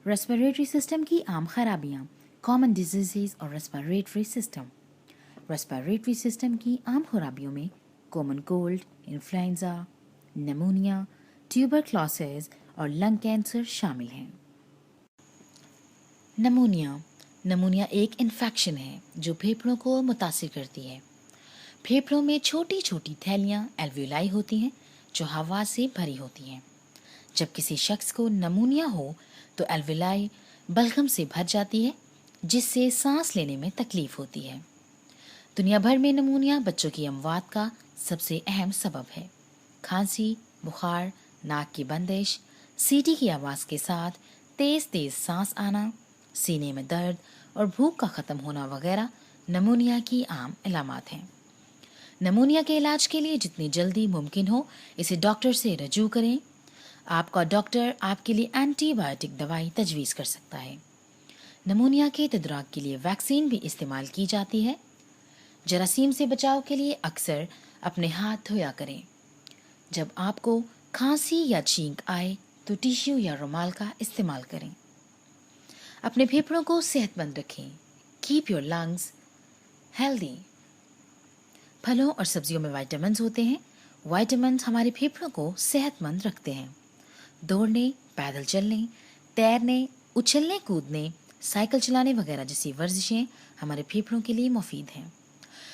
Respiratory system की आम खराबियाँ, common disease और रेस्पिरेटरी सिस्टम। रेस्पिरेटरी सिस्टम की आम खराबियों में common cold, influenza, pneumonia, tuberculosis और लंग कैंसर शामिल हैं। नमूनिया एक इन्फेक्शन है जो फेफड़ों को मुतासिर करती है। फेफड़ों में छोटी छोटी थैलियाँ एल्वियोलाई होती हैं जो हवा से भरी होती हैं। जब किसी शख्स को नमूनिया हो तो एल्वियोलाई बलगम से भर जाती है जिससे सांस लेने में तकलीफ होती है। दुनिया भर में नमूनिया बच्चों की अमवात का सबसे अहम सबब है। खांसी, बुखार, नाक की बंदिश, सीटी की आवाज़ के साथ तेज़ तेज़ सांस आना, सीने में दर्द और भूख का ख़त्म होना वगैरह नमूनिया की आम इलामात हैं। नमूनिया के इलाज के लिए जितनी जल्दी मुमकिन हो इसे डॉक्टर से रजू करें। आपका डॉक्टर आपके लिए एंटीबायोटिक दवाई तजवीज़ कर सकता है। नमूनिया के तदराक के लिए वैक्सीन भी इस्तेमाल की जाती है। जरासीम से बचाव के लिए अक्सर अपने हाथ धोया करें। जब आपको खांसी या छींक आए तो टिश्यू या रुमाल का इस्तेमाल करें। अपने फेफड़ों को सेहतमंद रखें। Keep your lungs healthy. फलों और सब्जियों में विटामिन्स होते हैं। विटामिन्स हमारे फेफड़ों को सेहतमंद रखते हैं। दौड़ने, पैदल चलने, तैरने, उछलने कूदने, साइकिल चलाने वगैरह जैसी वर्जिशें हमारे फेफड़ों के लिए मुफीद हैं।